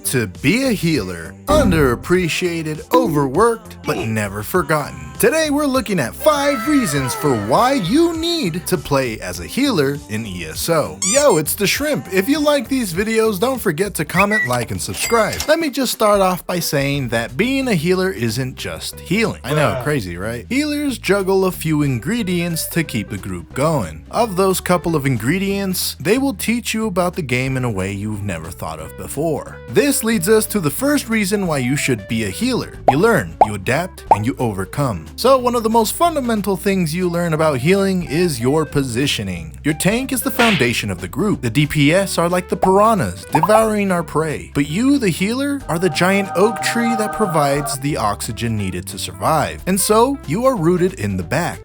to be a healer, underappreciated, overworked, but never forgotten. Today we're looking at 5 reasons for why you need to play as a healer in ESO. Yo, it's the Shrimp. If you like these videos, don't forget to comment, like, and subscribe. Let me just start off by saying that being a healer isn't just healing. I know, crazy, right? Healers juggle a few ingredients to keep the group going. Of those couple of ingredients, they will teach you about the game in a way you've never thought of before. This leads us to the first reason why you should be a healer. You learn, you adapt, and you overcome. So one of the most fundamental things you learn about healing is your positioning. Your tank is the foundation of the group. The DPS are like the piranhas, devouring our prey. But you, the healer, are the giant oak tree that provides the oxygen needed to survive. And so, you are rooted in the back.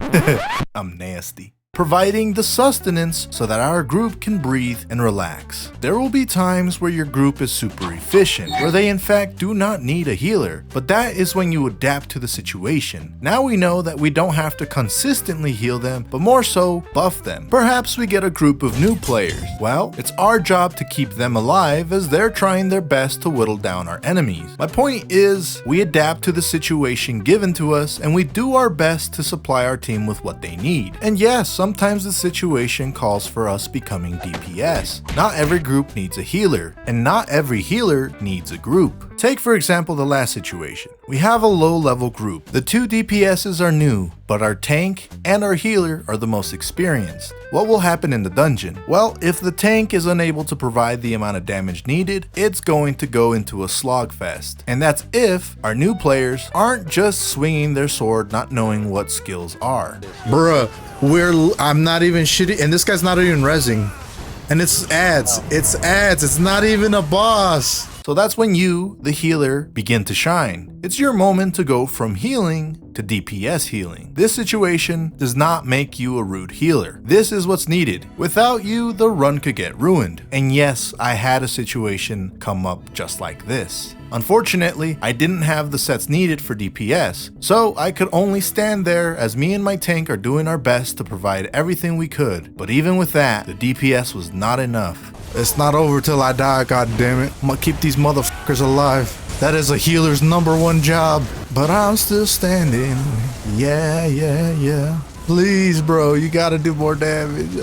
I'm nasty. Providing the sustenance so that our group can breathe and relax. There will be times where your group is super efficient, where they in fact do not need a healer, but that is when you adapt to the situation. Now we know that we don't have to consistently heal them, but more so buff them. Perhaps we get a group of new players. Well, it's our job to keep them alive as they're trying their best to whittle down our enemies. My point is, we adapt to the situation given to us and we do our best to supply our team with what they need. And yes, sometimes the situation calls for us becoming DPS. Not every group needs a healer, and not every healer needs a group. Take for example the last situation. We have a low level group. The 2 DPSs are new, but our tank and our healer are the most experienced. What will happen in the dungeon? Well, if the tank is unable to provide the amount of damage needed, it's going to go into a slogfest. And that's if our new players aren't just swinging their sword not knowing what skills are. Bruh, I'm not even shitty, and this guy's not even rezzing. And it's ads, it's not even a boss. So that's when you, the healer, begin to shine. It's your moment to go from healing to DPS healing. This situation does not make you a rude healer. This is what's needed. Without you, the run could get ruined. And yes, I had a situation come up just like this. Unfortunately, I didn't have the sets needed for DPS, so I could only stand there as me and my tank are doing our best to provide everything we could. But even with that, the DPS was not enough. It's not over till I die, goddammit. I'm gonna keep these motherfuckers alive. That is a healer's #1 job. But I'm still standing. Yeah. Please, bro, you gotta do more damage.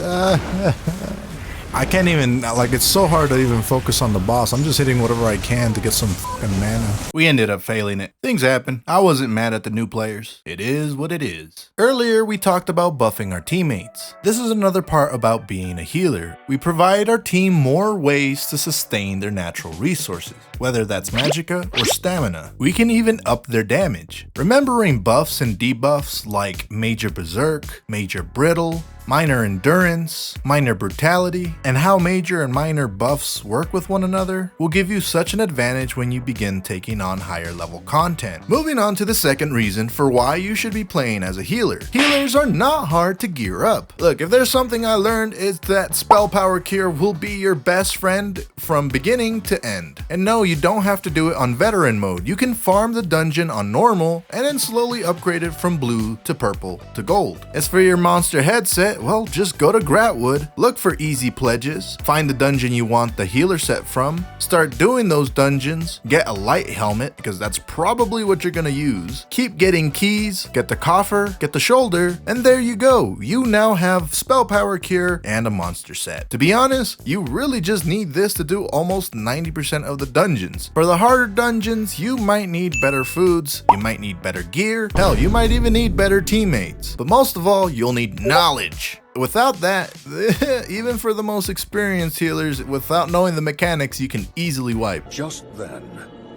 I can't even, like, it's so hard to even focus on the boss. I'm just hitting whatever I can to get some fucking mana. We ended up failing it. Things happen. I wasn't mad at the new players. It is what it is. Earlier, we talked about buffing our teammates. This is another part about being a healer. We provide our team more ways to sustain their natural resources, whether that's magicka or stamina. We can even up their damage. Remembering buffs and debuffs like major berserk, major brittle, minor endurance, minor brutality, and how major and minor buffs work with one another will give you such an advantage when you begin taking on higher level content. Moving on to the second reason for why you should be playing as a healer. Healers are not hard to gear up. Look, if there's something I learned, it's that spell power cure will be your best friend from beginning to end. And no, you don't have to do it on veteran mode. You can farm the dungeon on normal and then slowly upgrade it from blue to purple to gold. As for your monster headset, well, just go to Gratwood, look for easy pledges, find the dungeon you want the healer set from, start doing those dungeons, get a light helmet, because that's probably what you're gonna use, keep getting keys, get the coffer, get the shoulder, and there you go. You now have spell power cure and a monster set. To be honest, you really just need this to do almost 90% of the dungeons. For the harder dungeons, you might need better foods, you might need better gear, hell, you might even need better teammates. But most of all, you'll need knowledge. Without that, even for the most experienced healers, without knowing the mechanics, you can easily wipe. Just then,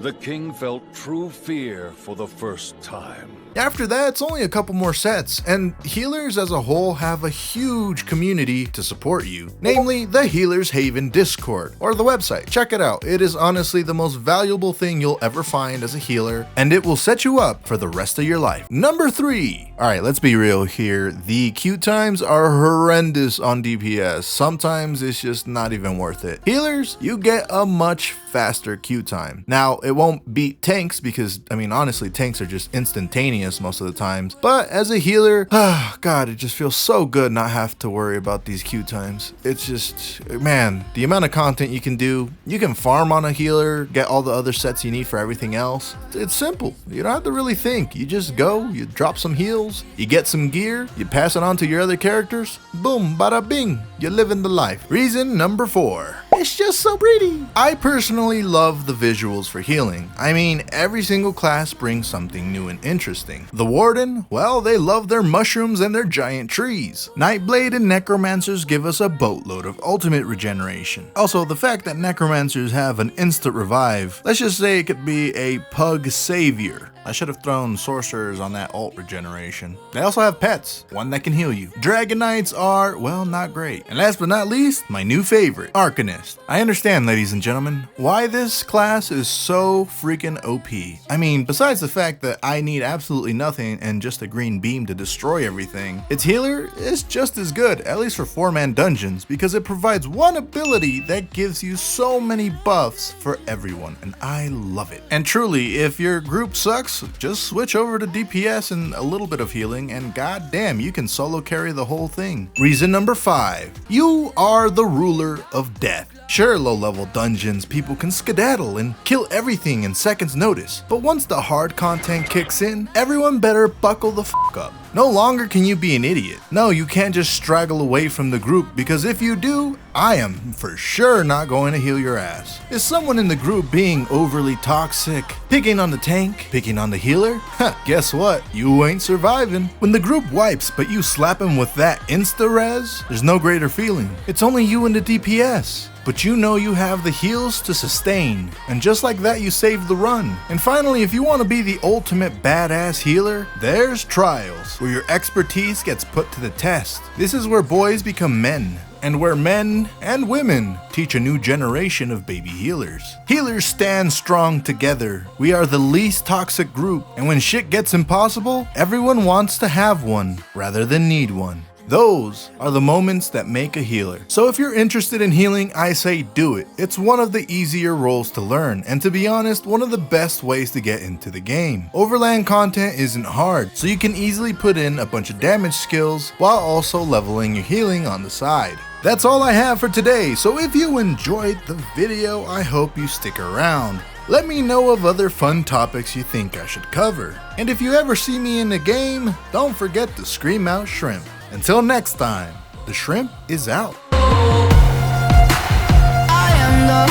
the king felt true fear for the first time. After that, it's only a couple more sets, and healers as a whole have a huge community to support you, namely the Healers Haven Discord, or the website. Check it out. It is honestly the most valuable thing you'll ever find as a healer, and it will set you up for the rest of your life. Number 3. Alright, let's be real here. The queue times are horrendous on DPS. Sometimes it's just not even worth it. Healers, you get a much faster queue time. Now, it won't beat tanks because, I mean, honestly, tanks are just instantaneous miscellaneous most of the times. But as a healer, God, it just feels so good not have to worry about these queue times. It's just, man, the amount of content you can do. You can farm on a healer, get all the other sets you need for everything else. It's simple. You don't have to really think. You just go, you drop some heals, you get some gear, you pass it on to your other characters. Boom, bada bing, you're living the life. Reason number 4. It's just so pretty. I personally love the visuals for healing. I mean, every single class brings something new and interesting. The Warden, well, they love their mushrooms and their giant trees. Nightblade and Necromancers give us a boatload of ultimate regeneration. Also, the fact that Necromancers have an instant revive, let's just say it could be a pug savior. I should have thrown sorcerers on that ult regeneration. They also have pets, one that can heal you. Dragon Knights are, well, not great. And last but not least, my new favorite, Arcanist. I understand, ladies and gentlemen, why this class is so freaking OP. I mean, besides the fact that I need absolutely nothing and just a green beam to destroy everything, its healer is just as good, at least for 4-man dungeons, because it provides one ability that gives you so many buffs for everyone, and I love it. And truly, if your group sucks, just switch over to DPS and a little bit of healing, and goddamn, you can solo carry the whole thing. Reason number 5. You are the ruler of death. Sure, low-level dungeons, people can skedaddle and kill everything in seconds notice, but once the hard content kicks in, everyone better buckle the fuck up. No longer can you be an idiot. No, you can't just straggle away from the group, because if you do, I am for sure not going to heal your ass. Is someone in the group being overly toxic, picking on the tank, picking on the healer? Guess what? You ain't surviving. When the group wipes, but you slap him with that insta-res, there's no greater feeling. It's only you and the DPS. But you know you have the heals to sustain, and just like that you save the run. And finally, if you want to be the ultimate badass healer, there's Trials, where your expertise gets put to the test. This is where boys become men, and where men and women teach a new generation of baby healers. Healers stand strong together. We are the least toxic group, and when shit gets impossible, everyone wants to have one rather than need one. Those are the moments that make a healer. So if you're interested in healing, I say do it. It's one of the easier roles to learn, and to be honest, one of the best ways to get into the game. Overland content isn't hard, so you can easily put in a bunch of damage skills while also leveling your healing on the side. That's all I have for today, so if you enjoyed the video, I hope you stick around. Let me know of other fun topics you think I should cover. And if you ever see me in the game, don't forget to scream out shrimp. Until next time, the shrimp is out. I am the